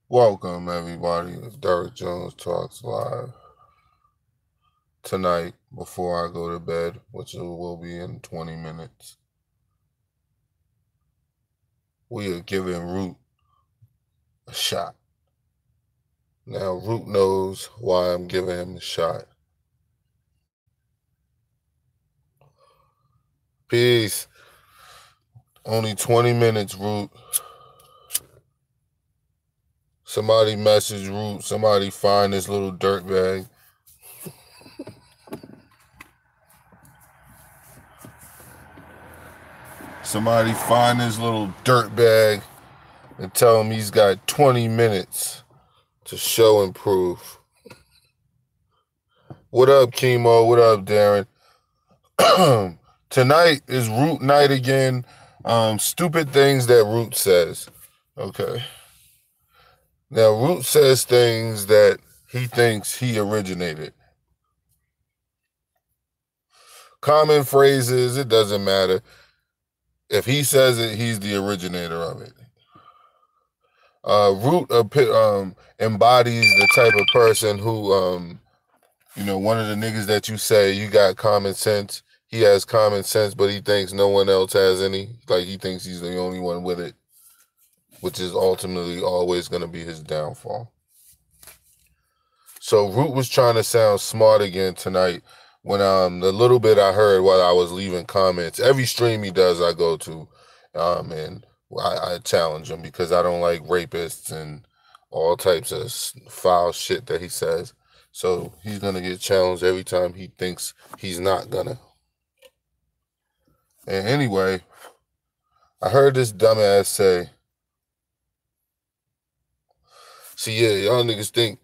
Welcome, everybody. It's Derek Jones Talks Live. Tonight, before I go to bed, which will be in 20 minutes, we are giving Root a shot. Now, Root knows why I'm giving him the shot. Peace. Only 20 minutes, Root. Somebody message Root. Somebody find this little dirtbag. Somebody find this little dirtbag and tell him he's got 20 minutes to show and prove. What up, Chemo? What up, Darren? Tonight is Root night again. Stupid things that Root says. Okay. Now, Root says things that he thinks he originated. Common phrases, it doesn't matter. If he says it, he's the originator of it. Root embodies the type of person who, one of the niggas that you say you got common sense. He has common sense, but he thinks no one else has any. Like, he thinks he's the only one with it, which is ultimately always going to be his downfall. So Root was trying to sound smart again tonight when the little bit I heard while I was leaving comments. Every stream he does, I go to, and I challenge him because I don't like rapists and all types of foul shit that he says. So he's going to get challenged every time he thinks he's not gonna. And anyway, I heard this dumbass say, see, yeah, y'all niggas think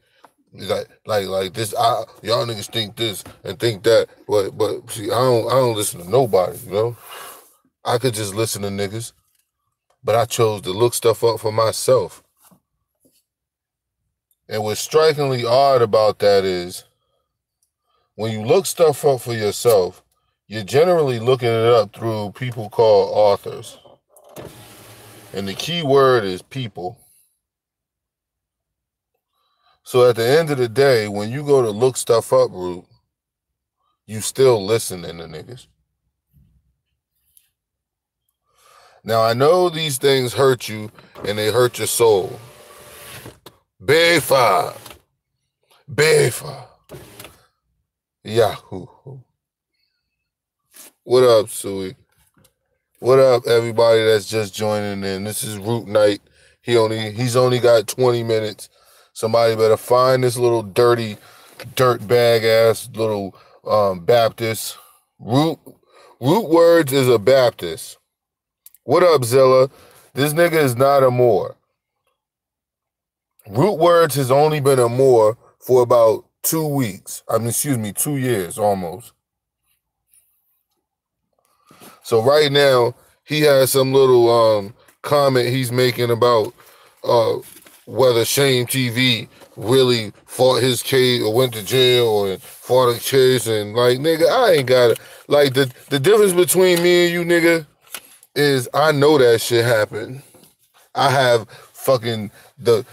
like this. Y'all niggas think this and think that, but see, I don't listen to nobody. You know, I could just listen to niggas, but I chose to look stuff up for myself. And what's strikingly odd about that is, when you look stuff up for yourself, you're generally looking it up through people called authors, and the key word is people. So at the end of the day, when you go to look stuff up, Root, you still listening to niggas. Now, I know these things hurt you and they hurt your soul. Befa. Yahoo. What up, Suey? What up, everybody that's just joining in? This is Root Night. He's only got 20 minutes. Somebody better find this little dirty, dirtbag ass little Baptist. Root Words is a Baptist. What up, Zilla? This nigga is not a Moor. Root Words has only been a Moor for about 2 weeks. 2 years almost. So right now, he has some little comment he's making about whether Shame TV really fought his case or went to jail or fought a case. And like, nigga, I ain't got it. Like, the difference between me and you, nigga, is I know that shit happened. I have fucking the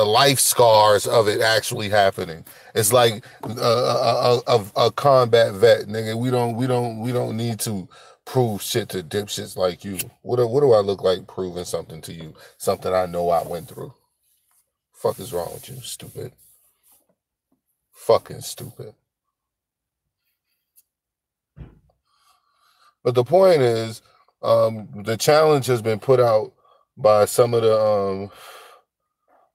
life scars of it actually happening. It's like a combat vet, nigga. We don't need to prove shit to dipshits like you. What do I look like proving something to you? Something I know I went through. Fuck is wrong with you, stupid? Fucking stupid. But the point is, the challenge has been put out by some of the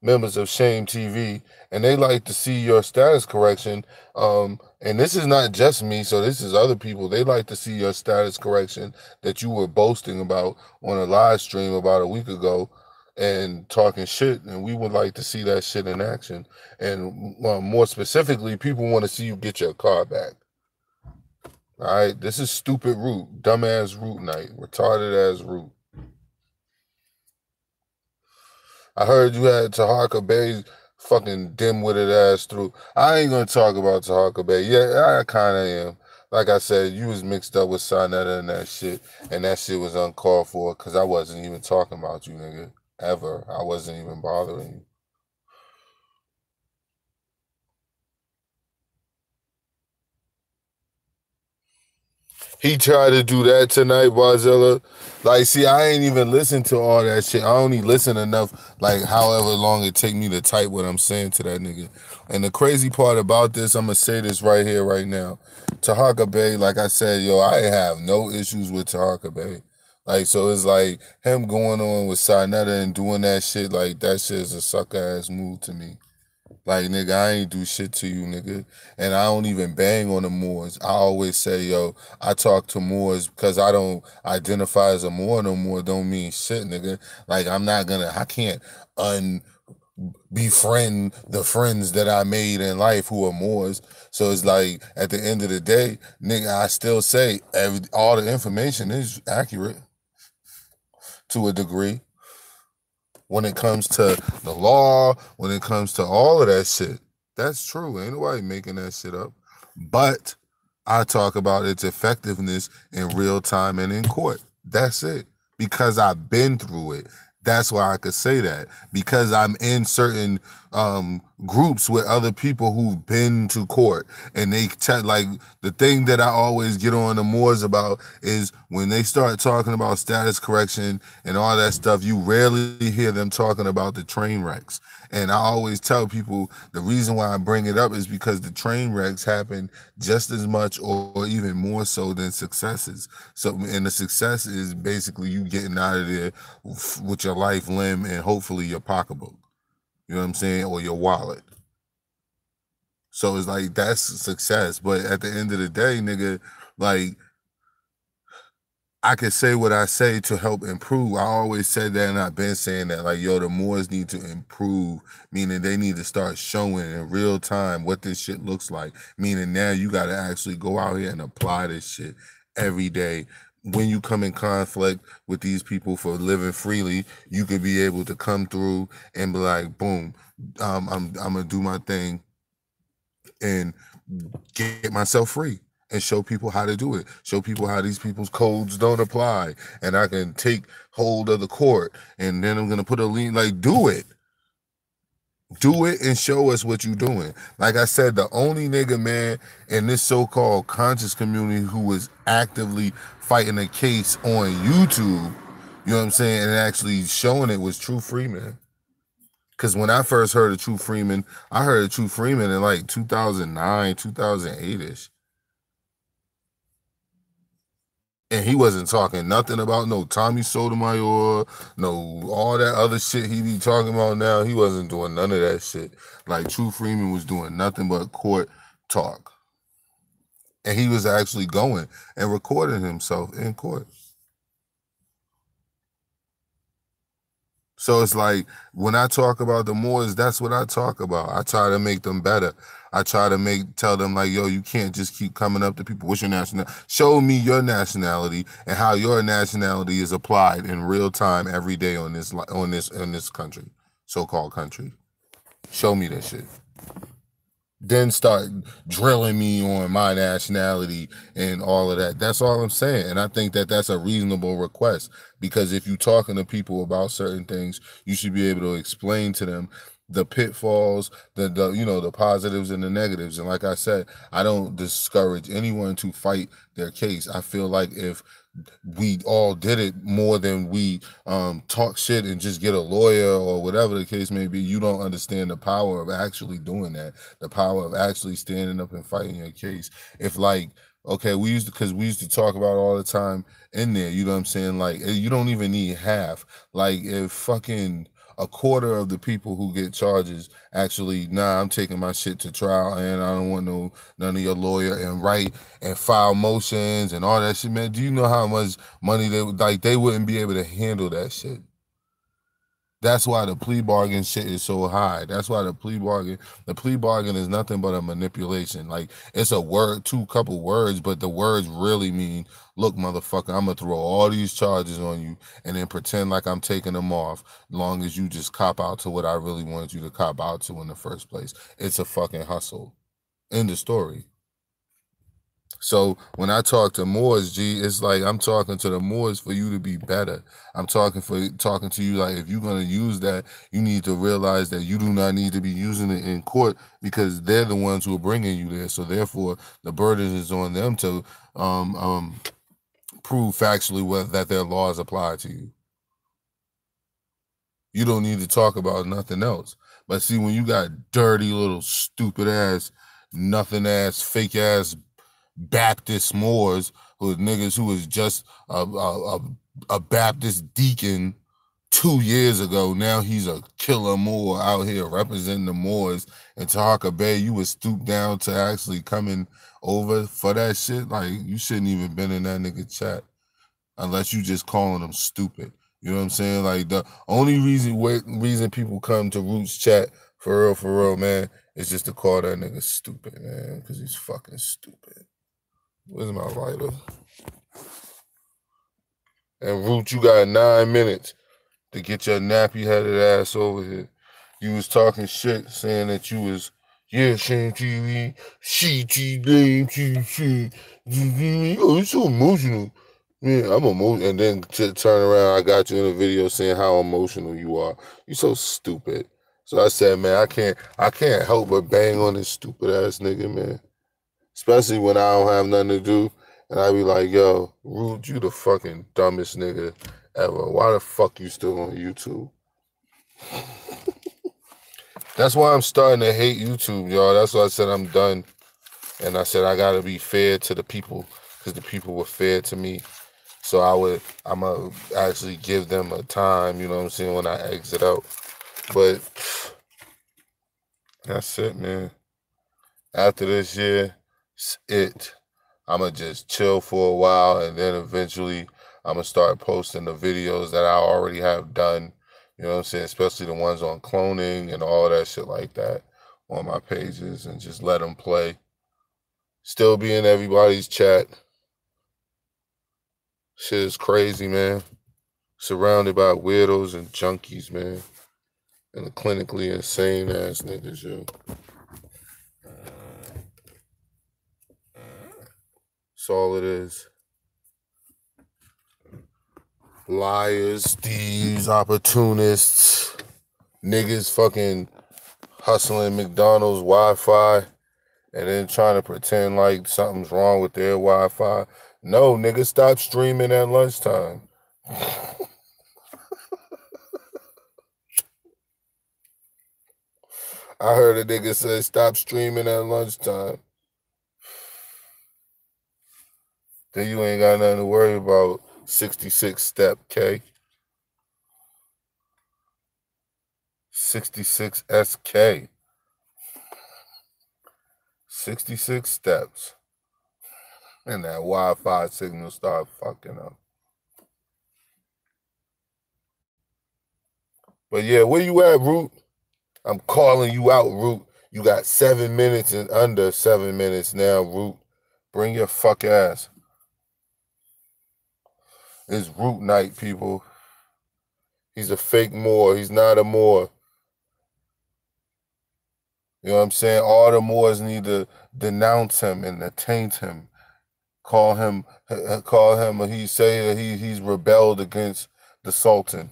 members of Shame TV, and they like to see your status correction. And this is not just me, so this is other people. They like to see your status correction that you were boasting about on a live stream about a week ago and talking shit, and we would like to see that shit in action. And more specifically, people want to see you get your car back. All right, this is stupid Root, dumbass Root night, retarded ass Root. I heard you had Tahaka Bay fucking dim-witted ass through. I ain't gonna talk about Tahaka Bay. Yeah, I kind of am. Like I said, you was mixed up with Sonetta and that shit was uncalled for because I wasn't even talking about you, nigga. Ever. I wasn't even bothering you. He tried to do that tonight, Barzilla. Like, see, I ain't even listen to all that shit. I only listen enough, like, however long it take me to type what I'm saying to that nigga. And the crazy part about this, I'm gonna say this right here, right now. Tahaka Bay, like I said, yo, I have no issues with Tahaka Bay. Like, so it's like him going on with Sinetta and doing that shit, like, that shit is a sucker ass move to me. Like, nigga, I ain't do shit to you, nigga. And I don't even bang on the Moors. I always say, yo, I talk to Moors because I don't identify as a Moor no more. Don't mean shit, nigga. Like, I can't befriend the friends that I made in life who are Moors. So it's like, at the end of the day, nigga, I still say all the information is accurate to a degree. When it comes to the law, when it comes to all of that shit. That's true. Ain't nobody making that shit up. But I talk about its effectiveness in real time and in court. That's it. Because I've been through it. That's why I could say that. Because I'm in certain groups with other people who've been to court. And they like the thing that I always get on the Moors about is when they start talking about status correction and all that stuff, you rarely hear them talking about the train wrecks. And I always tell people the reason why I bring it up is because the train wrecks happen just as much or even more so than successes. So, and the success is basically you getting out of there with your life, limb, and hopefully your pocketbook. You know what I'm saying? Or your wallet. So it's like that's success. But at the end of the day, nigga, like I can say what I say to help improve. I always said that, and I've been saying that. Like, yo, the Moors need to improve, meaning they need to start showing in real time what this shit looks like. Meaning now you got to actually go out here and apply this shit every day. When you come in conflict with these people for living freely, you could be able to come through and be like, boom, I'm gonna do my thing and get myself free and show people how to do it. Show people how these people's codes don't apply. And I can take hold of the court and then I'm going to put a lien, like, do it. Do it and show us what you're doing. Like I said, the only nigga, man, in this so-called conscious community who was actively fighting a case on YouTube, you know what I'm saying, and actually showing it was True Freeman. Because when I first heard of True Freeman, I heard of True Freeman in like 2009, 2008-ish. And he wasn't talking nothing about no Tommy Sotomayor, no all that other shit he be talking about now. He wasn't doing none of that shit. Like True Freeman was doing nothing but court talk. And he was actually going and recording himself in court. So it's like when I talk about the Moors, that's what I talk about. I try to make them better. I try to tell them like, yo, you can't just keep coming up to people. What's your nationality? Show me your nationality and how your nationality is applied in real time every day on this country, so-called country. Show me that shit. Then start drilling me on my nationality and all of that. That's all I'm saying. And I think that that's a reasonable request because if you're talking to people about certain things, you should be able to explain to them the pitfalls, the positives and the negatives. And like I said, I don't discourage anyone to fight their case. I feel like if we all did it more than we talk shit and just get a lawyer or whatever the case may be, you don't understand the power of actually doing that, the power of actually standing up and fighting your case. If like, okay, because we used to talk about all the time in there, you know what I'm saying? Like, you don't even need half. Like, if fucking a quarter of the people who get charges actually, nah, I'm taking my shit to trial and I don't want none of your lawyer and write and file motions and all that shit, man. Do you know how much money they wouldn't be able to handle that shit? That's why the plea bargain shit is so high. That's why the plea bargain is nothing but a manipulation. Like, it's a word, couple words, but the words really mean, look, motherfucker, I'm gonna throw all these charges on you and then pretend like I'm taking them off, long as you just cop out to what I really wanted you to cop out to in the first place. It's a fucking hustle. End of story. So when I talk to Moors, G, it's like I'm talking to the Moors for you to be better. I'm talking to you like if you're gonna use that, you need to realize that you do not need to be using it in court because they're the ones who are bringing you there. So therefore, the burden is on them to prove factually that their laws apply to you. You don't need to talk about nothing else. But see, when you got dirty little stupid ass, nothing ass, fake ass Baptist Moors, who niggas who was just a Baptist deacon 2 years ago. Now he's a killer Moor out here representing the Moors. And Tahaka Bay, you would stoop down to actually coming over for that shit. Like, you shouldn't even been in that nigga chat unless you just calling them stupid. You know what I'm saying? Like, the only reason people come to Roots chat for real, man, is just to call that nigga stupid, man, because he's fucking stupid. Where's my lighter? And Root, you got 9 minutes to get your nappy-headed ass over here. You was talking shit, saying that you was, yeah, Shane TV, she, oh, you're so emotional. Yeah, I'm emotional. And then to turn around, I got you in a video saying how emotional you are. You so stupid. So I said, man, I can't help but bang on this stupid ass nigga, man. Especially when I don't have nothing to do. And I be like, yo, Rude, you the fucking dumbest nigga ever. Why the fuck you still on YouTube? That's why I'm starting to hate YouTube, y'all. That's why I said I'm done. And I said I gotta be fair to the people because the people were fair to me. So I'm gonna actually give them a time, you know what I'm saying, when I exit out. But that's it, man. After this year, it's it. I'm going to just chill for a while, and then eventually I'm going to start posting the videos that I already have done, you know what I'm saying, especially the ones on cloning and all that shit like that on my pages, and just let them play. Still be in everybody's chat. Shit is crazy, man. Surrounded by weirdos and junkies, man. And the clinically insane ass niggas, yo. That's all it is. Liars, thieves, opportunists, niggas fucking hustling McDonald's Wi-Fi and then trying to pretend like something's wrong with their Wi-Fi. No, nigga, stop streaming at lunchtime. I heard a nigga say stop streaming at lunchtime. Then you ain't got nothing to worry about. 66 step, K. 66 SK. 66 steps. And that Wi-Fi signal start fucking up. But yeah, where you at, Root? I'm calling you out, Root. You got 7 minutes and under 7 minutes now, Root. Bring your fuck ass. It's Root night, people. He's a fake Moor. He's not a Moor. You know what I'm saying? All the Moors need to denounce him and attaint him. Call him, he say that he's rebelled against the Sultan.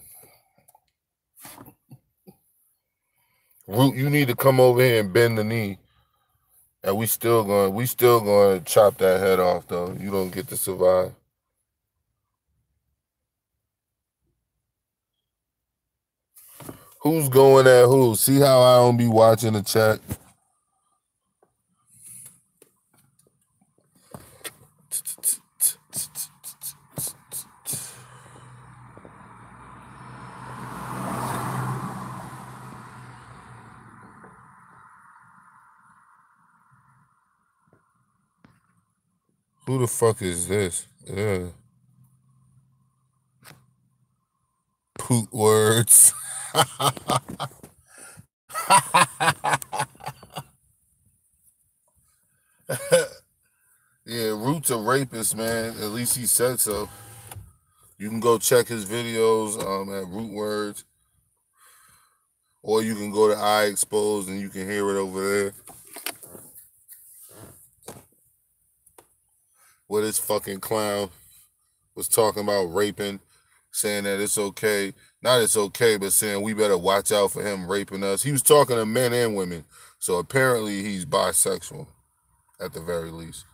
Root, you need to come over here and bend the knee. And we still gonna chop that head off though. You don't get to survive. Who's going at who? See how I don't be watching the chat? Who the fuck is this? Yeah. Poot words. Yeah, Root's a rapist, man. At least he said so. You can go check his videos at Root Words. Or you can go to I Exposed and you can hear it over there. where this fucking clown was talking about raping, saying that it's okay. Not it's okay, but saying we better watch out for him raping us. He was talking to men and women. So apparently he's bisexual, at the very least.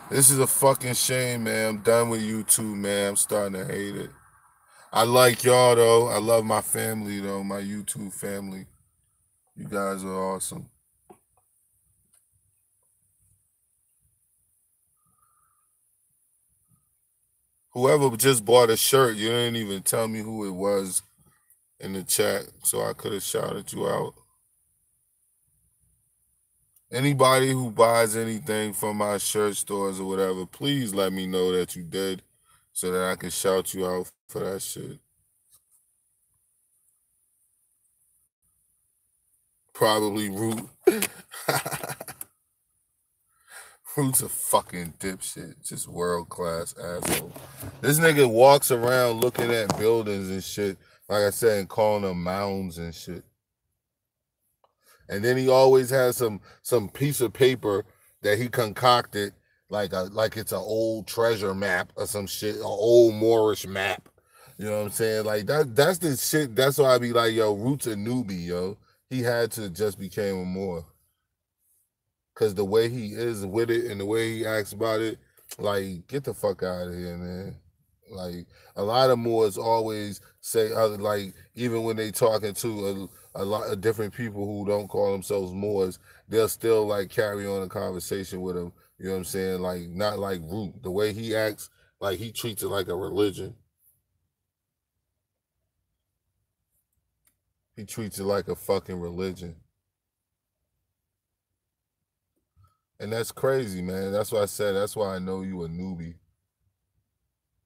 This is a fucking shame, man. I'm done with YouTube, man. I'm starting to hate it. I like y'all, though. I love my family, though, my YouTube family. You guys are awesome. Whoever just bought a shirt, you didn't even tell me who it was in the chat, so I could have shouted you out. Anybody who buys anything from my shirt stores or whatever, please let me know that you did so that I can shout you out for that shit. Probably Root. Root's a fucking dipshit. Just world-class asshole. This nigga walks around looking at buildings and shit, like I said, and calling them mounds and shit. And then he always has some piece of paper that he concocted like it's an old treasure map or some shit, an old Moorish map. You know what I'm saying? Like that's the shit. That's why I be like, yo, Root's a newbie, yo. He had to just became a Moor. Cause the way he is with it and the way he acts about it, like, get the fuck out of here, man. Like, a lot of Moors always say, like, even when they talking to a lot of different people who don't call themselves Moors, they'll still like carry on a conversation with them. You know what I'm saying? Like, not like Root. The way he acts, like he treats it like a religion. He treats it like a fucking religion. And that's crazy, man. That's why I said, that's why I know you a newbie.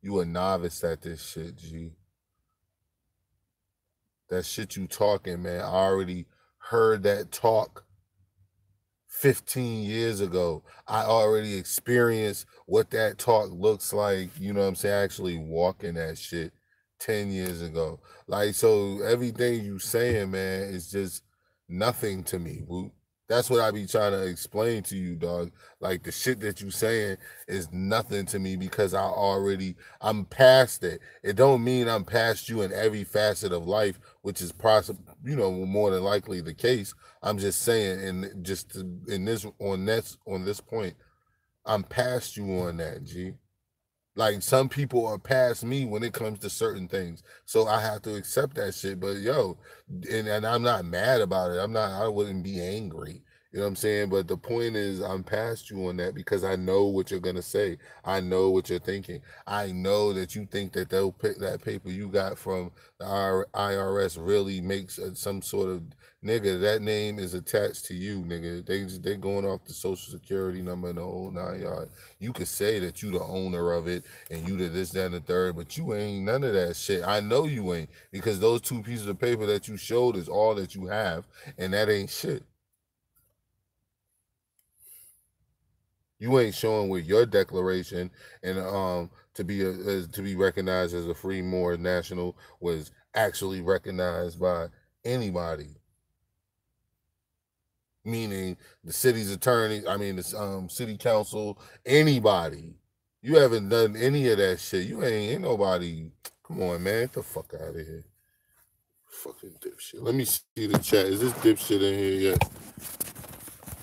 You a novice at this shit, G. That shit you talking, man. I already heard that talk 15 years ago. I already experienced what that talk looks like, you know what I'm saying, actually walking that shit 10 years ago. Like, so everything you saying, man, is just nothing to me, Woo. That's what I be trying to explain to you, dog. Like, the shit that you saying is nothing to me because I'm past it. It don't mean I'm past you in every facet of life, which is possible, you know, more than likely the case. I'm just saying, and just in this on this point, I'm past you on that, G. Like, some people are past me when it comes to certain things. So I have to accept that shit. But yo, and I'm not mad about it. I wouldn't be angry. You know what I'm saying? But the point is, I'm past you on that because I know what you're gonna say. I know what you're thinking. I know that you think that they'll pick that paper you got from the IRS really makes some sort of nigga. That name is attached to you, nigga. They going off the social security number and the whole 9 yards. You could say that you the owner of it and you did this, that, and the third, but you ain't none of that shit. I know you ain't, because those 2 pieces of paper that you showed is all that you have, and that ain't shit. You ain't showing with your declaration and to be recognized as a free Moor national was actually recognized by anybody, meaning the city's attorney, I mean the city council, anybody. You haven't done any of that shit. You ain't nobody. Come on, man, get the fuck out of here. Fucking dipshit. Let me see the chat. Is this dipshit in here yet?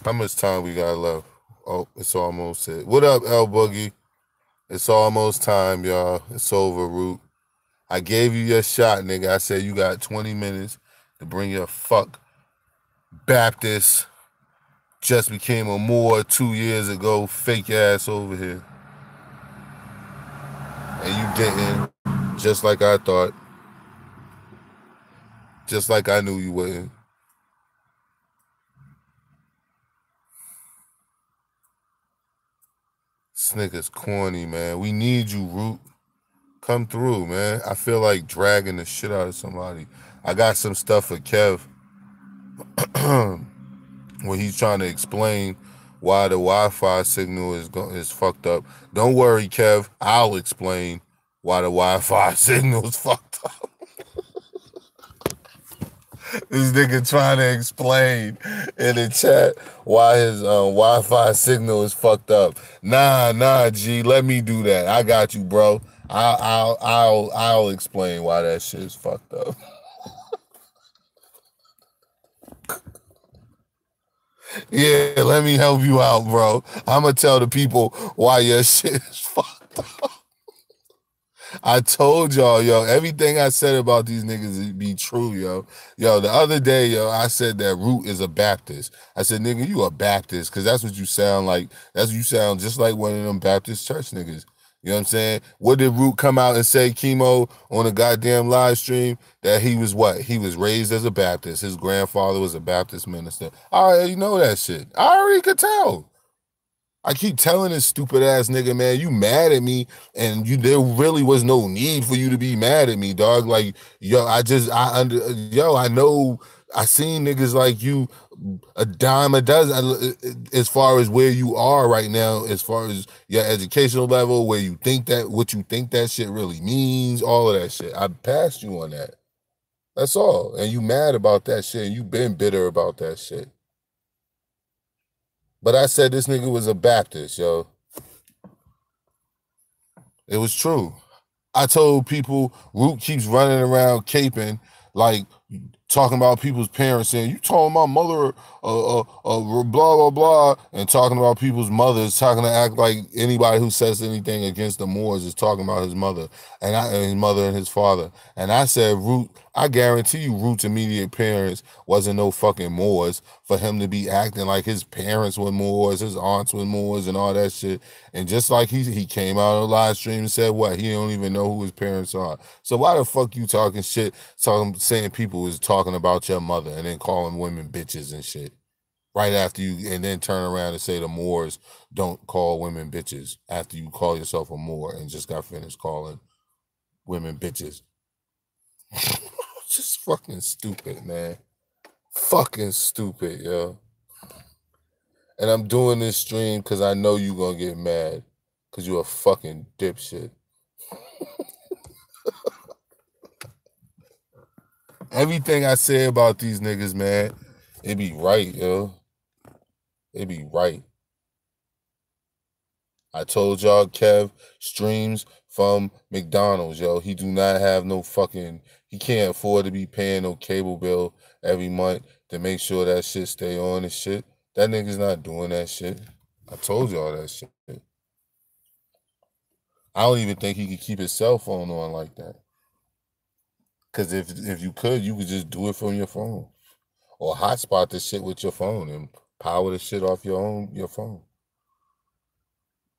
How much time we got left? Oh, it's almost it. What up, L Boogie? It's almost time, y'all. It's over, Root. I gave you your shot, nigga. I said you got 20 minutes to bring your fuck Baptist, just became a Moor 2 years ago, fake ass over here. And you didn't, just like I thought. Just like I knew you wouldn't. This nigga's corny, man. We need you, Root. Come through, man. I feel like dragging the shit out of somebody. I got some stuff for Kev when he's trying to explain why the Wi-Fi signal is fucked up. Don't worry, Kev. I'll explain why the Wi-Fi signal is fucked up. This nigga trying to explain in the chat why his Wi-Fi signal is fucked up. Nah, G, let me do that. I got you, bro. I'll explain why that shit is fucked up. Yeah, let me help you out, bro. I'ma tell the people why your shit is fucked up. I told y'all, yo, everything I said about these niggas be true, yo. Yo, the other day, yo, I said that Root is a Baptist. I said, nigga, you a Baptist, because that's what you sound like. That's what you sound just like one of them Baptist church niggas. You know what I'm saying? What did Root come out and say, Chemo, on a goddamn live stream? That he was what? He was raised as a Baptist. His grandfather was a Baptist minister. I already know that shit. I already could tell. I keep telling this stupid ass nigga, man, you mad at me, and there really was no need for you to be mad at me, dog. Like, yo, I know I seen niggas like you a dime a dozen as far as where you are right now, as far as your educational level, where you think that what you think that shit really means, all of that shit. I passed you on that. That's all. And you mad about that shit, and you been bitter about that shit. But I said this nigga was a Baptist, yo. It was true. I told people Root keeps running around caping, like talking about people's parents, saying, you told my mother blah, blah, blah, and talking about people's mothers, talking to act like anybody who says anything against the Moors is talking about his mother and his mother and his father. And I said, Root, I guarantee you Root's immediate parents wasn't no fucking Moors for him to be acting like his parents were Moors, his aunts were Moors and all that shit. And just like he came out on a live stream and said what? He don't even know who his parents are. So why the fuck you talking shit, saying people was talking about your mother and then calling women bitches and shit? Right after you, and then turn around and say the Moors don't call women bitches after you call yourself a Moor and just got finished calling women bitches. Just fucking stupid, man. Fucking stupid, yo. And I'm doing this stream because I know you gonna get mad because you a fucking dipshit. Everything I say about these niggas, man, it be right, yo. It be right. I told y'all Kev streams from McDonald's, yo. He do not have no fucking, he can't afford to be paying no cable bill every month to make sure that shit stay on and shit. That nigga's not doing that shit. I told y'all that shit. I don't even think he could keep his cell phone on like that. Because if you could just do it from your phone. Or hotspot the shit with your phone and power the shit off your phone.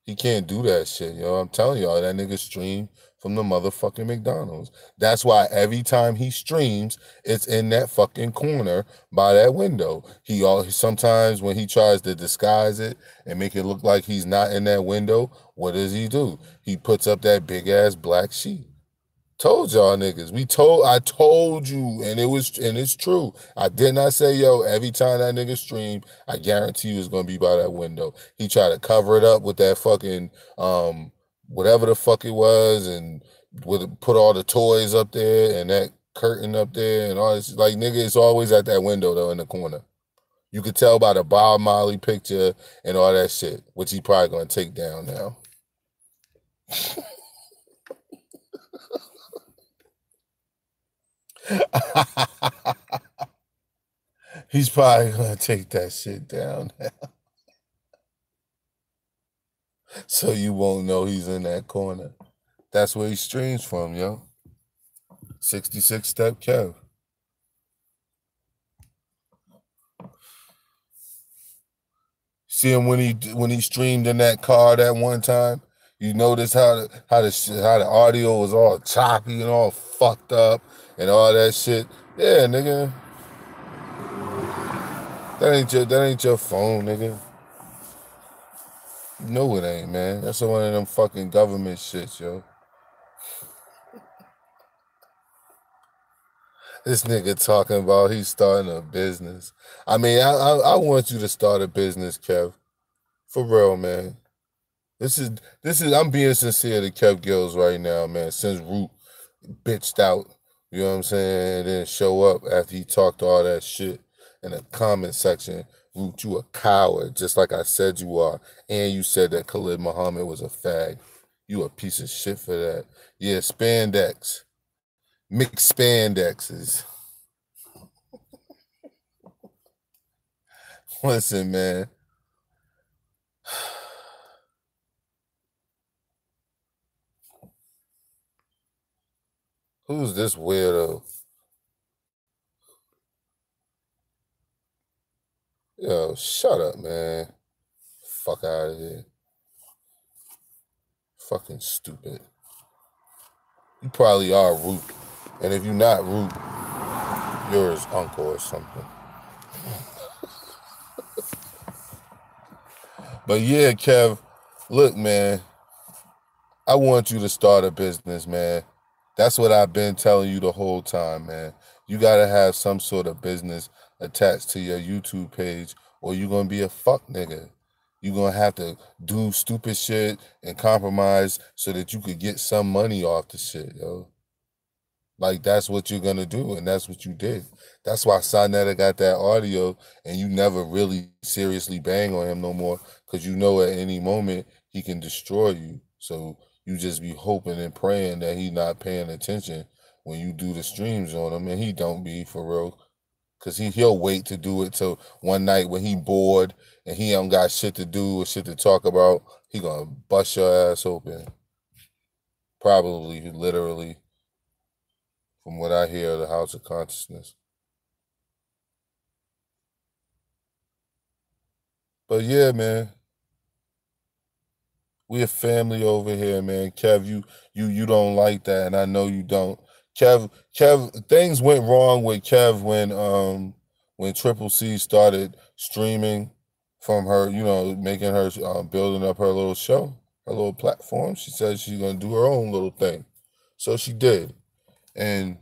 He can't do that shit, yo. I'm telling y'all, that nigga stream from the motherfucking McDonald's. That's why every time he streams, it's in that fucking corner by that window. Sometimes when he tries to disguise it and make it look like he's not in that window, what does he do? He puts up that big ass black sheet. Told y'all niggas. I told you, and it's true. I did not say, yo, every time that nigga stream, I guarantee you it's gonna be by that window. He tried to cover it up with that fucking whatever the fuck it was, and put all the toys up there and that curtain up there and all this. Like, nigga, it's always at that window though in the corner. You could tell by the Bob Marley picture and all that shit, which he probably gonna take down now. He's probably gonna take that shit down now. So you won't know he's in that corner. That's where he streams from, yo. 66 Step Kev. See him when he streamed in that car that one time. You notice how the audio was all choppy and all fucked up and all that shit. Yeah, nigga. That ain't your phone, nigga. No, it ain't, man. That's one of them fucking government shits, yo. This nigga talking about he's starting a business. I mean, I want you to start a business, Kev. For real, man. This is I'm being sincere to Kev Gills right now, man. Since Root bitched out, You know what I'm saying? And then show up after he talked all that shit in the comment section. Root, you a coward, just like I said you are. And you said that Khalid Muhammad was a fag. You a piece of shit for that. Yeah, spandex. Mixed spandexes. Listen, man. Who's this weirdo? Yo, shut up, man. Fuck out of here. Fucking stupid. You probably are Root. And if you're not Root, you're his uncle or something. But yeah, Kev, look, man, I want you to start a business, man. That's what I've been telling you the whole time, man. You got to have some sort of business attached to your YouTube page or you're going to be a fuck nigga. You're going to have to do stupid shit and compromise so that you could get some money off the shit, yo. Like, that's what you're going to do, and that's what you did. That's why Sonetta got that audio, and you never really seriously bang on him no more, because you know at any moment he can destroy you. So you just be hoping and praying that he not paying attention when you do the streams on him, and he don't be, for real. Because he'll wait to do it till one night when he bored and he don't got shit to do or shit to talk about, he gonna bust your ass open. Probably, literally. From what I hear, the House of Consciousness. But yeah, man, we a family over here, man. Kev, you don't like that, and I know you don't. Kev, things went wrong with Kev when Triple C started streaming from her, you know, making her building up her little show, her little platform. She said she's gonna do her own little thing, so she did, and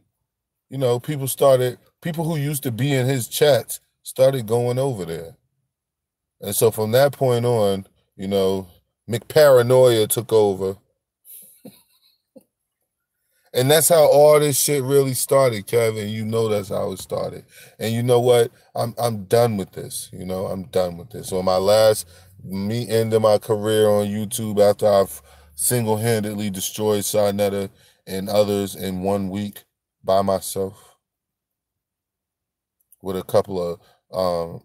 you know, people who used to be in his chats started going over there. And so from that point on, you know, McParanoia took over. And that's how all this shit really started, Kevin. You know that's how it started. And you know what? I'm done with this. You know, I'm done with this. So me ending my career on YouTube after I've single-handedly destroyed Sarnetta and others in 1 week by myself with a couple of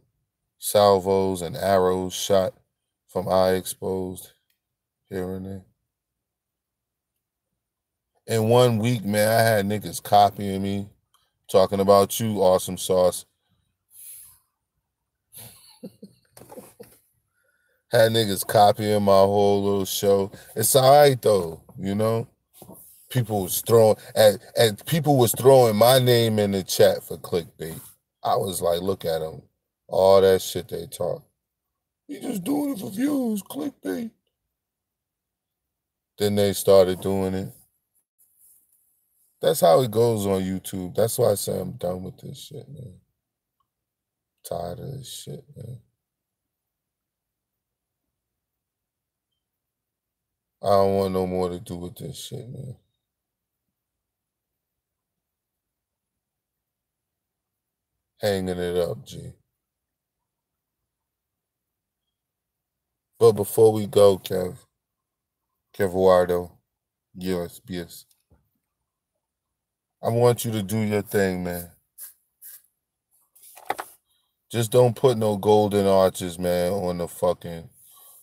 salvos and arrows shot from eye exposed here and there. In 1 week, man, I had niggas copying me, talking about you, Awesome Sauce. Had niggas copying my whole little show. It's all right though, you know. People was throwing my name in the chat for clickbait. I was like, look at them, all that shit they talk. You just doing it for views, clickbait. Then they started doing it. That's how it goes on YouTube. That's why I say I'm done with this shit, man. Tired of this shit, man. I don't want no more to do with this shit, man. Hanging it up, G. But before we go, Kev Eduardo, yes, I want you to do your thing, man. Just don't put no golden arches, man, on the fucking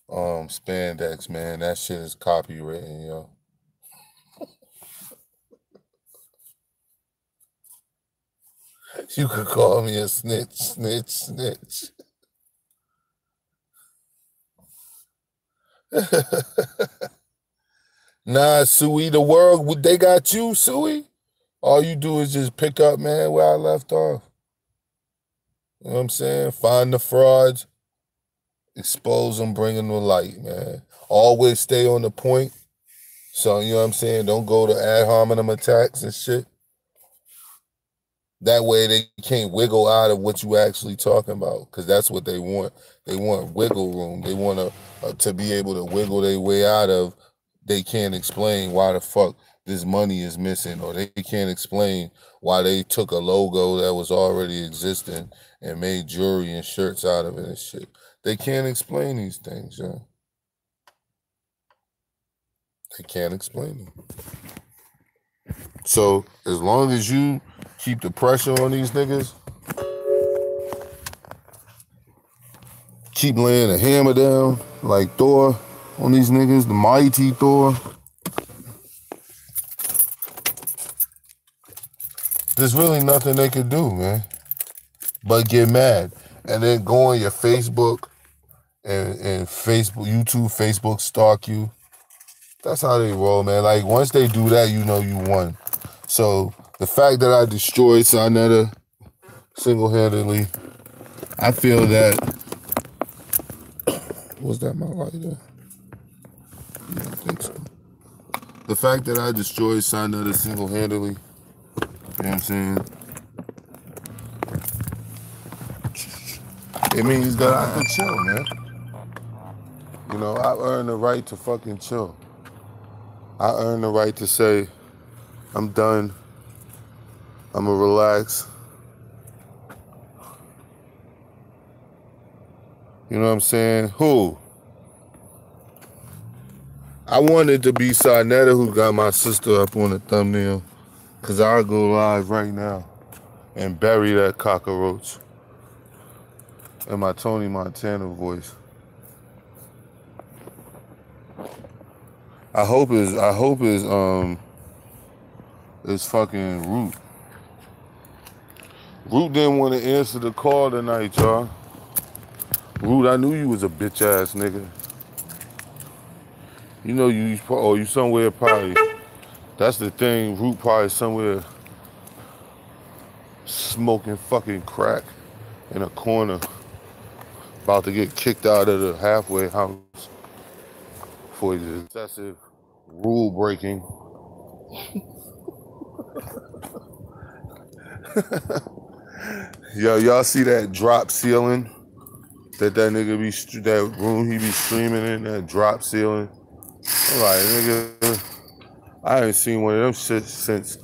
spandex, man. That shit is copywritten, yo. You could call me a snitch. Nah, Suey, the world, they got you, Suey. All you do is just pick up, man, where I left off. You know what I'm saying? Find the frauds, expose them, bring them to light, man. Always stay on the point. So, you know what I'm saying? Don't go to ad hominem attacks and shit. That way they can't wiggle out of what you actually talking about, because that's what they want. They want wiggle room. They want to be able to wiggle their way out of. They can't explain why the fuck this money is missing, or they can't explain why they took a logo that was already existing and made jewelry and shirts out of it and shit. They can't explain these things, yeah. They can't explain them. So as long as you keep the pressure on these niggas, keep laying a hammer down like Thor on these niggas, the mighty Thor, there's really nothing they could do, man, but get mad and then go on your Facebook and Facebook, YouTube, Facebook stalk you. That's how they roll, man. Like, once they do that, you know you won. So the fact that I destroyed Sarnetta single-handedly, I feel that... Was that my lighter? Yeah, I think so. The fact that I destroyed Sarnetta single-handedly, you know what I'm saying? It means that I can chill, man. You know, I earned the right to fucking chill. I earned the right to say, I'm done. I'm gonna relax. You know what I'm saying? Who? I wanted to be Sarnetta who got my sister up on the thumbnail, because I'll go live right now and bury that cockroach in my Tony Montana voice. I hope is fucking Root. Root didn't want to answer the call tonight, y'all. Root, I knew you was a bitch ass nigga. You know you somewhere probably. That's the thing. Root probably somewhere smoking fucking crack in a corner, about to get kicked out of the halfway house for his excessive rule breaking. Yo, y'all see that drop ceiling that nigga that room he be streaming in, that drop ceiling? I'm like, nigga, I ain't seen one of them shit since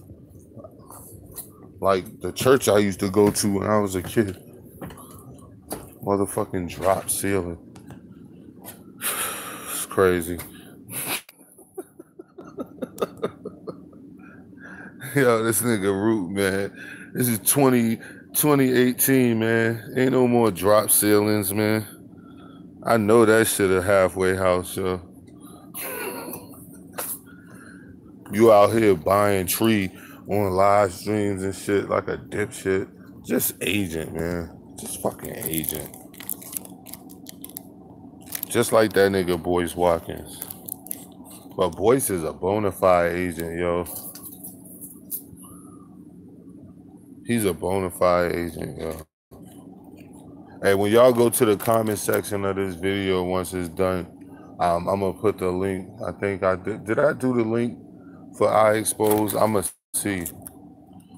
like the church I used to go to when I was a kid. Motherfucking drop ceiling. It's crazy. Yo, this nigga Root, man. This is 2018, man. Ain't no more drop ceilings, man. I know that shit a halfway house, yo. You out here buying tree on live streams and shit like a dipshit. Just agent, man. Just fucking agent. Just like that nigga Boyce Watkins. But Boyce is a bona fide agent, yo. He's a bona fide agent, yo. Hey, when y'all go to the comment section of this video once it's done, I'm gonna put the link. I think I did. Did I do the link for I Expose? I'm gonna see,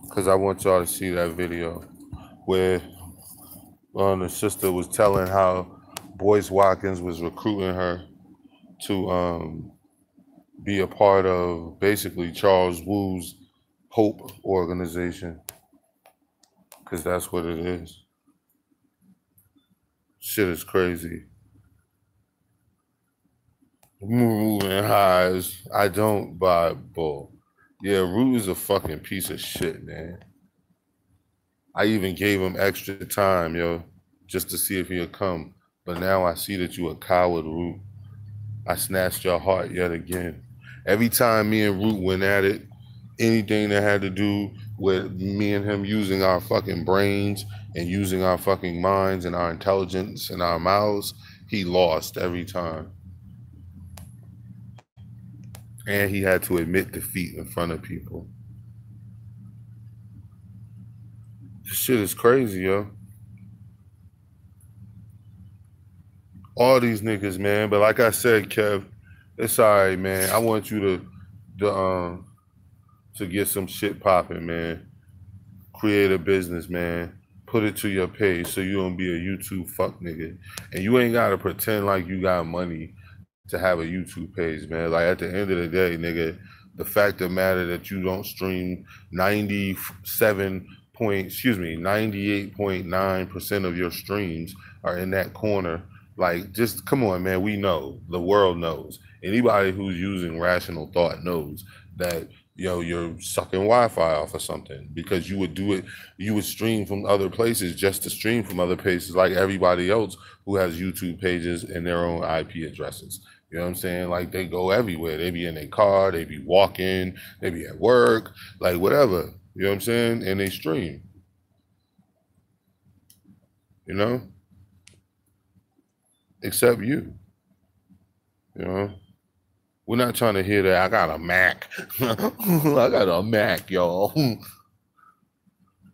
because I want y'all to see that video where the sister was telling how Boyce Watkins was recruiting her to be a part of basically Charles Wu's Hope organization, because that's what it is. Shit is crazy. Moving highs. I don't buy bull. Yeah, Root is a fucking piece of shit, man. I even gave him extra time, yo, just to see if he'll come. But now I see that you a coward, Root. I snatched your heart yet again. Every time me and Root went at it, anything that had to do with me and him using our fucking brains and using our fucking minds and our intelligence and our mouths, he lost every time. And he had to admit defeat in front of people. This shit is crazy, yo. All these niggas, man. But like I said, Kev, it's all right, man. I want you to get some shit popping, man. Create a business, man. Put it to your page so you don't be a YouTube fuck nigga. And you ain't gotta pretend like you got money to have a YouTube page, man. Like, at the end of the day, nigga, the fact of the matter that you don't stream 98.9% of your streams are in that corner. Like, just come on, man. We know, the world knows. Anybody who's using rational thought knows that, you're sucking Wi-Fi off or something, because you would do it. You would stream from other places just to stream from other places, like everybody else who has YouTube pages and their own IP addresses. You know what I'm saying? Like, they go everywhere. They be in their car, they be walking, they be at work, like whatever. You know what I'm saying? And they stream. You know, except you. You know, we're not trying to hear that. I got a Mac. I got a Mac, y'all. You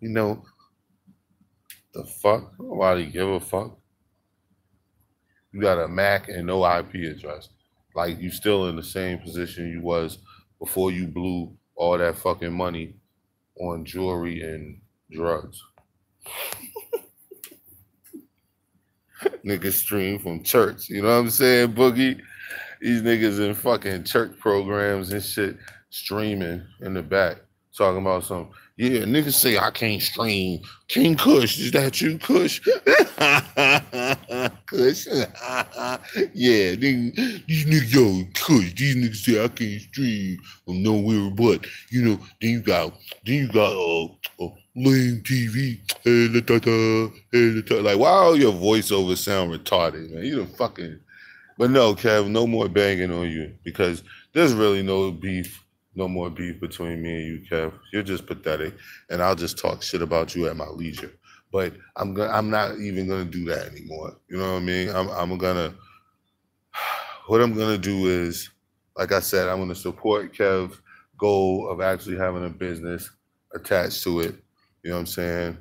know, the fuck? Nobody give a fuck. You got a Mac and no IP address. Like, you still in the same position you was before you blew all that fucking money on jewelry and drugs. Niggas stream from church. You know what I'm saying, Boogie? These niggas in fucking church programs and shit streaming in the back. Talking about some, yeah, niggas say I can't stream. King Kush, is that you, Kush? Kush. Yeah, these niggas, yo, Kush, these niggas say I can't stream from nowhere but, then you got lame TV. Like, why all your voiceovers sound retarded, man? You the fucking, but no, Kev, no more banging on you, because there's really no more beef between me and you, Kev. You're just pathetic, and I'll just talk shit about you at my leisure. But I'm not even gonna do that anymore. You know what I mean? What I'm gonna do is, like I said, I'm gonna support Kev's goal of actually having a business attached to it. You know what I'm saying?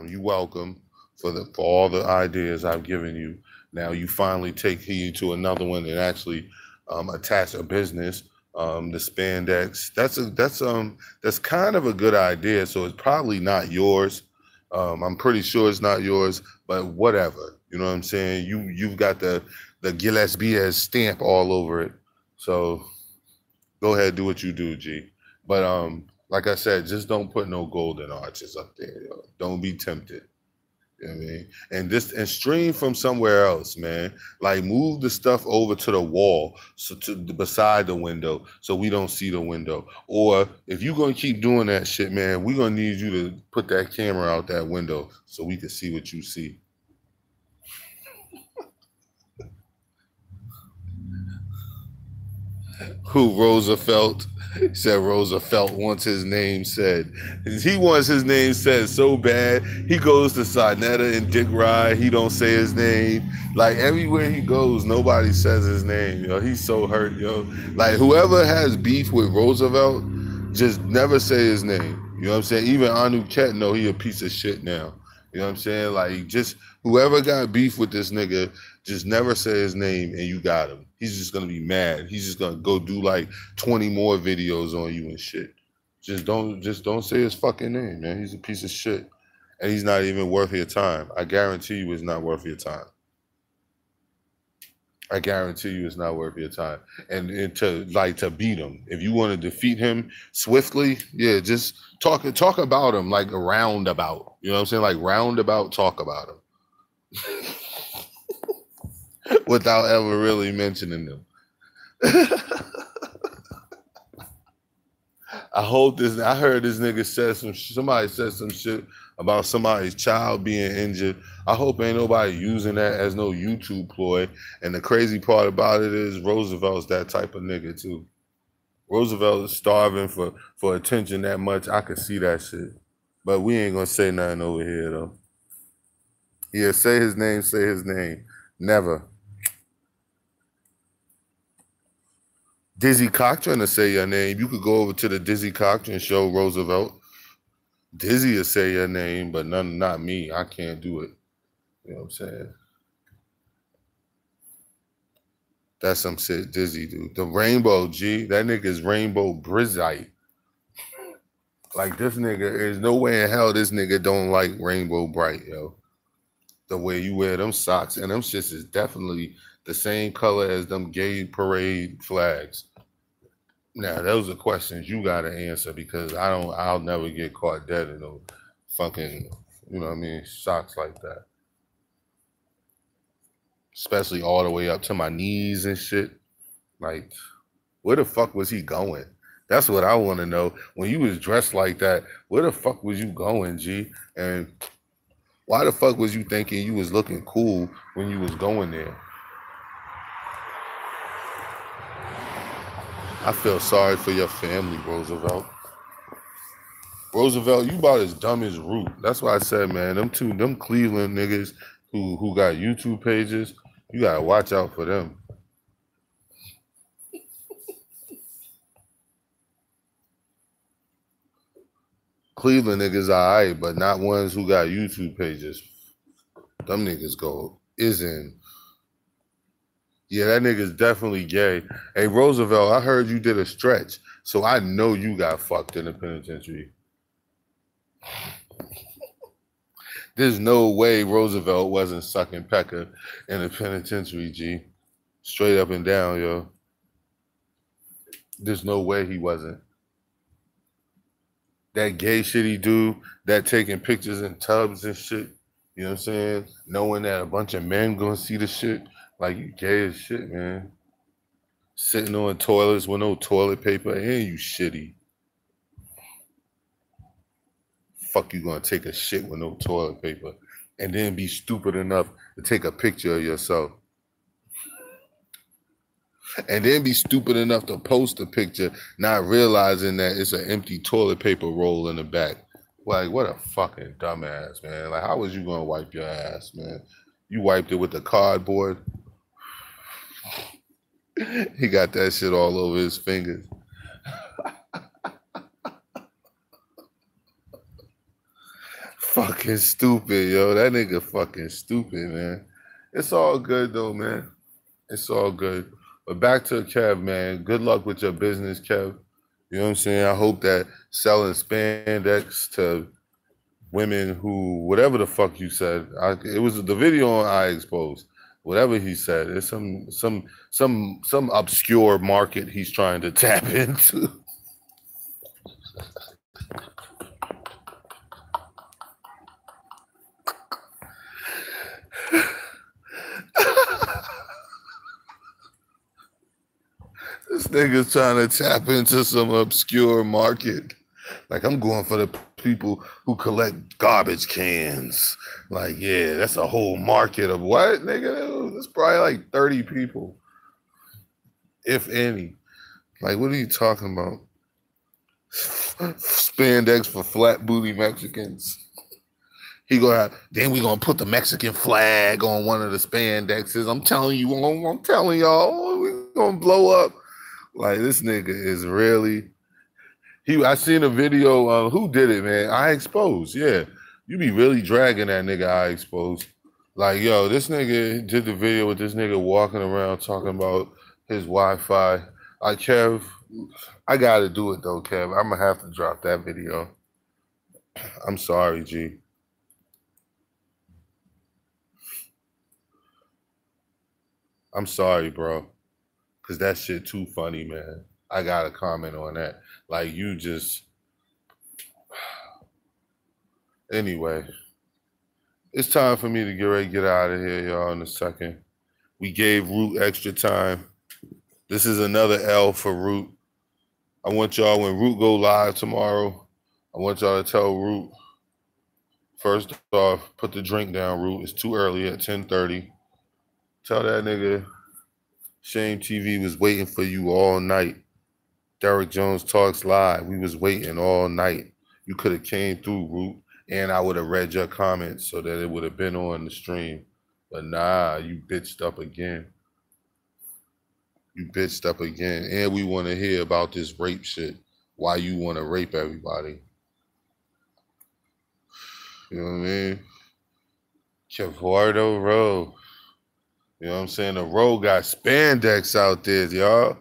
You're welcome for all the ideas I've given you. Now you finally take heed to another one and actually attach a business. The spandex. That's kind of a good idea. So it's probably not yours. I'm pretty sure it's not yours, but whatever. You know what I'm saying? You've got the Gillespie stamp all over it. So go ahead, do what you do, G. But like I said, just don't put no golden arches up there. Yo. Don't be tempted. You know what I mean? And stream from somewhere else, man. Like, move the stuff over to the wall, beside the window, so we don't see the window. Or if you're gonna keep doing that shit, man, we're gonna need you to put that camera out that window so we can see what you see. Who, Roosevelt? Said Roosevelt wants his name said. He wants his name said so bad. He goes to Sinetta and Dick Ride. He don't say his name. Like, everywhere he goes, nobody says his name. Yo, he's so hurt, yo. Like, whoever has beef with Roosevelt, just never say his name. You know what I'm saying? Even Anu Ket know he a piece of shit now. You know what I'm saying? Like, just whoever got beef with this nigga, just never say his name and you got him. He's just gonna be mad. He's just gonna go do like 20 more videos on you and shit. Just don't say his fucking name, man. He's a piece of shit. And he's not even worth your time. I guarantee you it's not worth your time. I guarantee you it's not worth your time. And to beat him, if you want to defeat him swiftly, yeah, just talk about him like a roundabout. You know what I'm saying? Like, roundabout talk about him. Without ever really mentioning them. I heard this nigga somebody said some shit about somebody's child being injured. I hope ain't nobody using that as no YouTube ploy. And the crazy part about it is Roosevelt's that type of nigga too. Roosevelt is starving for attention that much. I could see that shit. But we ain't gonna say nothing over here though. Yeah, say his name. Never. Dizzy Cochran will say your name. You could go over to the Dizzy Cochran show, Roosevelt. Dizzy will say your name, but not me. I can't do it. You know what I'm saying? That's some shit Dizzy do. The Rainbow G, that nigga's Rainbow Brizite. Like, this nigga, there's no way in hell this nigga don't like Rainbow Bright, yo. The way you wear them socks, and them shits is definitely the same color as them gay parade flags. Now, those are questions you gotta answer because I'll never get caught dead in no fucking, you know what I mean, socks like that. Especially all the way up to my knees and shit. Like, where the fuck was he going? That's what I want to know. When you was dressed like that, where the fuck was you going, G? And why the fuck was you thinking you was looking cool when you was going there? I feel sorry for your family, Roosevelt. Roosevelt, you about as dumb as Root. That's why I said, man, them Cleveland niggas who got YouTube pages, you gotta watch out for them. Cleveland niggas alright, but not ones who got YouTube pages. Them niggas go isn't. Yeah, that nigga's definitely gay. Hey, Roosevelt, I heard you did a stretch, so I know you got fucked in the penitentiary. There's no way Roosevelt wasn't sucking pecker in the penitentiary, G. Straight up and down, yo. There's no way he wasn't. That gay shit he do, that taking pictures in tubs and shit, you know what I'm saying? Knowing that a bunch of men gonna see the shit, like you gay as shit, man. Sitting on toilets with no toilet paper, and you shitty. Fuck you gonna take a shit with no toilet paper and then be stupid enough to take a picture of yourself. And then be stupid enough to post a picture, not realizing that it's an empty toilet paper roll in the back. Like, what a fucking dumbass, man. Like, how was you gonna wipe your ass, man? You wiped it with the cardboard. He got that shit all over his fingers. Fucking stupid, yo. That nigga fucking stupid, man. It's all good, though, man. It's all good. But back to Kev, man. Good luck with your business, Kev. You know what I'm saying? I hope that selling spandex to women who, whatever the fuck you said, it was the video on I Exposed. Whatever he said, it's some obscure market he's trying to tap into. This nigga's trying to tap into some obscure market. Like, I'm going for the people who collect garbage cans. Like, yeah, that's a whole market of what, nigga? That's probably like 30 people, if any. Like, what are you talking about? Spandex for flat booty Mexicans. He gonna have, then we gonna put the Mexican flag on one of the spandexes. I'm telling y'all, we gonna blow up. Like, this nigga is really. I seen a video of who did it, man. I Exposed, yeah. You be really dragging that nigga I Exposed. Like, yo, this nigga did the video with this nigga walking around talking about his Wi-Fi. Kev, I gotta do it though, Kev. I'm gonna have to drop that video. I'm sorry, G. I'm sorry, bro. Cause that shit too funny, man. I gotta comment on that. Like, you just. Anyway, it's time for me to get out of here, y'all, in a second. We gave Root extra time. This is another L for Root. I want y'all, when Root go live tomorrow, I want y'all to tell Root, first off, put the drink down, Root. It's too early at 10:30. Tell that nigga Shame TV was waiting for you all night. Derek Jones Talks Live. We was waiting all night. You could have came through, Root, and I would have read your comments so that it would have been on the stream. But nah, you bitched up again. You bitched up again. And we want to hear about this rape shit. Why you want to rape everybody. You know what I mean? Cavardo Row. You know what I'm saying? The Row got spandex out there, y'all.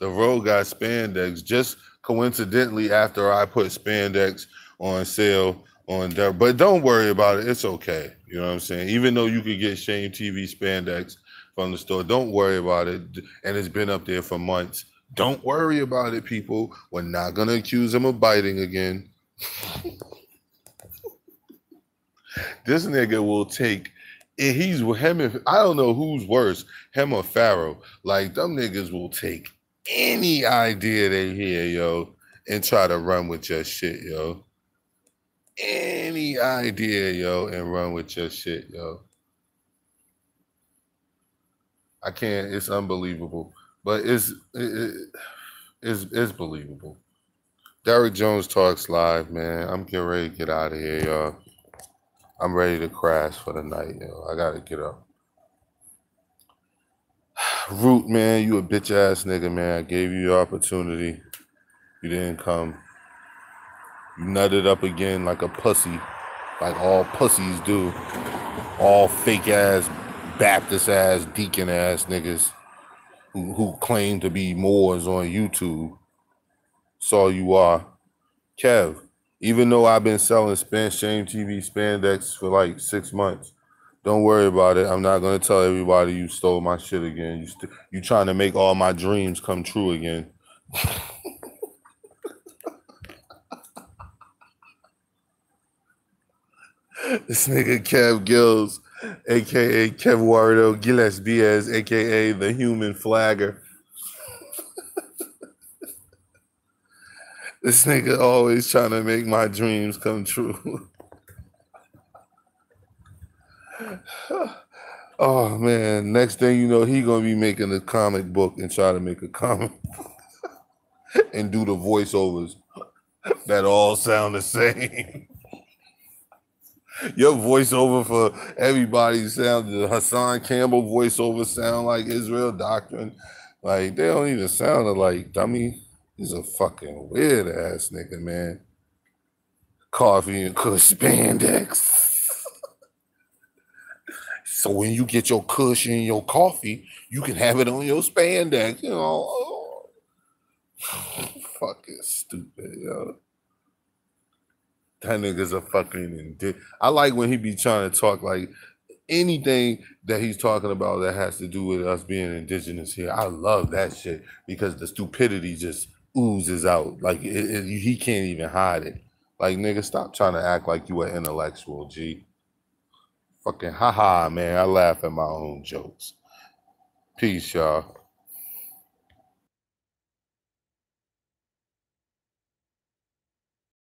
The Row got spandex. Just coincidentally after I put spandex on sale on there. But don't worry about it. It's okay. You know what I'm saying? Even though you could get Shame TV spandex from the store, don't worry about it. And it's been up there for months. Don't worry about it, people. We're not gonna accuse him of biting again. This nigga will take. He's him. I don't know who's worse, him or Pharaoh. Like them niggas will take any idea they hear, yo, and try to run with your shit, yo. Any idea, yo, and run with your shit, yo. I can't. It's unbelievable, but it's believable. Derrick Jones Talks Live, man. I'm getting ready to get out of here, y'all. I'm ready to crash for the night, yo. I gotta get up. Root, man, you a bitch ass nigga, man. I gave you your opportunity. You didn't come. You nutted up again like a pussy, like all pussies do. All fake ass, Baptist ass, deacon ass niggas who claim to be Moors on YouTube. So you are. Kev, even though I've been selling Shame TV spandex for like 6 months, don't worry about it. I'm not going to tell everybody you stole my shit again. You trying to make all my dreams come true again. This nigga Kev Gills, a.k.a. Kev Wardo Gillespie, a.k.a. the human flagger. This nigga always trying to make my dreams come true. Oh man, next thing you know, he gonna be making a comic book and try to make a comic and do the voiceovers that all sound the same. Your voiceover for everybody sound, the Hassan Campbell voiceover sound like Israel Doctrine. Like they don't even sound like dummy. He's a fucking weird ass nigga, man. Coffee and Kush spandex. So when you get your Kush and your coffee, you can have it on your spandex, you know. Oh. Fucking stupid, yo. That nigga's a fucking I like when he be trying to talk like anything that he's talking about that has to do with us being indigenous here. I love that shit because the stupidity just oozes out. Like he can't even hide it. Like nigga, stop trying to act like you an intellectual, G. Fucking haha, man. I laugh at my own jokes. Peace, y'all.